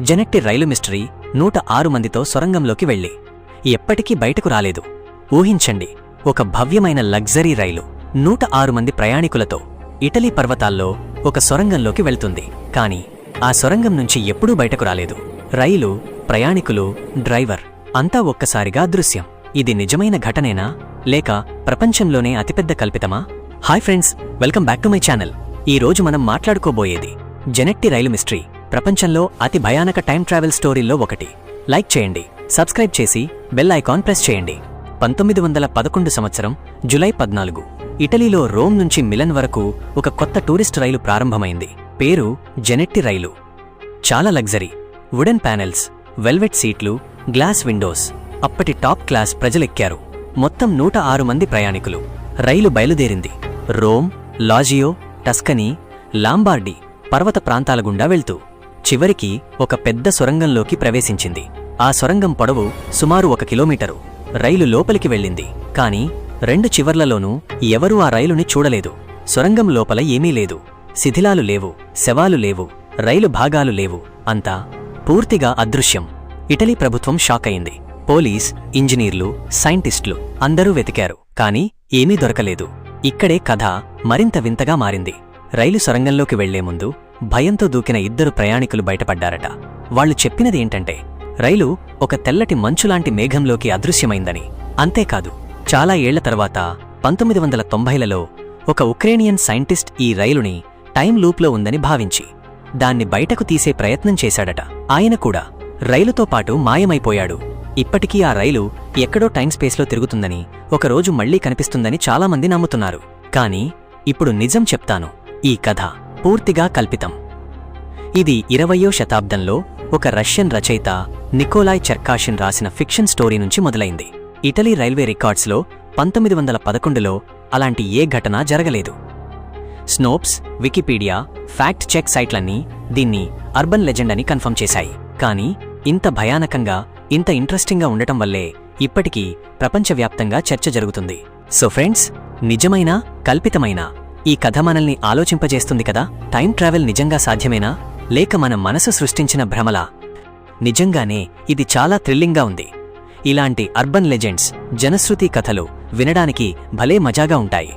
జెనెట్టి రైలు mystery 106 మందితో సొరంగంలోకి వెళ్ళి ఎప్పటికీ బయటకు రాలేదు. ఊహించండి, ఒక భవ్యమైన లగ్జరీ రైలు 106 మంది ప్రయాణికులతో ఇటలీ పర్వతాల్లో ఒక సొరంగంలోకి వెళ్తుంది. కాని ఆ సొరంగం నుంచి ఎప్పుడూ బయటకు రాలేదు. రైలు, ప్రయాణికులు, డ్రైవర్ అంతా ఒక్కసారిగా అదృశ్యం. ఇది నిజమైన ఘటనేనా, లేక ప్రపంచంలోనే అతిపెద్ద కల్పితమా? Hi friends, welcome back to my channel. ఈ రోజు మనం మాట్లాడుకోబోయేది జెనెట్టి రైలు మిస్టరీ, ప్రపంచంలో అతి భయానక టైం ట్రావెల్ స్టోరీల్లో ఒకటి. లైక్ చేయండి, సబ్స్క్రైబ్ చేసి బెల్ ఐకాన్ ప్రెస్ చేయండి. 1911 సంవత్సరం జులై 14 ఇటలీలో రోమ్ నుంచి మిలన్ వరకు ఒక కొత్త టూరిస్ట్ రైలు ప్రారంభమైంది. పేరు జెనెట్టి రైలు. చాలా లగ్జరీ, వుడెన్ ప్యానెల్స్, వెల్వెట్ సీట్లు, గ్లాస్ విండోస్. అప్పటి టాప్ క్లాస్ ప్రజలెక్కారు. మొత్తం 106 మంది ప్రయాణికులు. రైలు బయలుదేరింది. రోమ్, లాజియో, టస్కనీ, లాంబార్డీ పర్వత ప్రాంతాల గుండా వెళ్తూ చివరికి ఒక పెద్ద సొరంగంలోకి ప్రవేశించింది. ఆ సొరంగం పొడవు సుమారు 1 కిలోమీటరు. రైలు లోపలికి వెళ్ళింది. కాని 2 చివర్లలోనూ ఎవరూ ఆ రైలుని చూడలేదు. సొరంగం లోపల ఏమీ లేదు. శిథిలాలు లేవు, శవాలు లేవు, రైలు భాగాలు లేవు. అంతా పూర్తిగా అదృశ్యం. ఇటలీ ప్రభుత్వం షాక్ అయింది. పోలీస్, ఇంజనీర్లు, సైంటిస్టులు అందరూ వెతికారు. కాని ఏమీ దొరకలేదు. ఇక్కడే కథ మరింత వింతగా మారింది. రైలు సొరంగంలోకి వెళ్లే ముందు భయంతో దూకిన 2 ప్రయాణికులు బయటపడ్డారట. వాళ్లు చెప్పినది ఏంటంటే, రైలు ఒక తెల్లటి మంచులాంటి మేఘంలోకి అదృశ్యమైందని. అంతేకాదు, చాలా ఏళ్ల తర్వాత 1990లలో ఒక ఉక్రేనియన్ సైంటిస్ట్ ఈ రైలుని టైం లూప్లో ఉందని భావించి దాన్ని బయటకు తీసే ప్రయత్నం చేశాడట. ఆయన కూడా రైలుతో పాటు మాయమైపోయాడు. ఇప్పటికీ ఆ రైలు ఎక్కడో టైం స్పేస్లో తిరుగుతుందని, ఒకరోజు మళ్లీ కనిపిస్తుందని చాలామంది నమ్ముతున్నారు. కాని ఇప్పుడు నిజం చెప్తాను, ఈ కథ పూర్తిగా కల్పితం. ఇది 20వ శతాబ్దంలో ఒక రష్యన్ రచయిత నికోలాయ్ చెర్కాషిన్ రాసిన ఫిక్షన్ స్టోరీ నుంచి మొదలైంది. ఇటలీ రైల్వే రికార్డ్స్లో 1911లో అలాంటి ఏ ఘటన జరగలేదు. స్నోప్స్, వికీపీడియా, ఫ్యాక్ట్ చెక్ సైట్లన్నీ దీన్ని అర్బన్ లెజెండ్ అని కన్ఫర్మ్ చేశాయి. కానీ ఇంత భయానకంగా, ఇంత ఇంట్రెస్టింగ్గా ఉండటం వల్లే ఇప్పటికీ ప్రపంచవ్యాప్తంగా చర్చ జరుగుతుంది. సో ఫ్రెండ్స్, నిజమైనా కల్పితమైనా ఈ కథ మనల్ని ఆలోచింపజేస్తుంది కదా. టైం ట్రావెల్ నిజంగా సాధ్యమేనా, లేక మన మనసు సృష్టించిన భ్రమలా? నిజంగానే ఇది చాలా థ్రిల్లింగ్గా ఉంది. ఇలాంటి అర్బన్ లెజెండ్స్, జనశ్రుతి కథలు వినడానికి భలే మజాగా ఉంటాయి.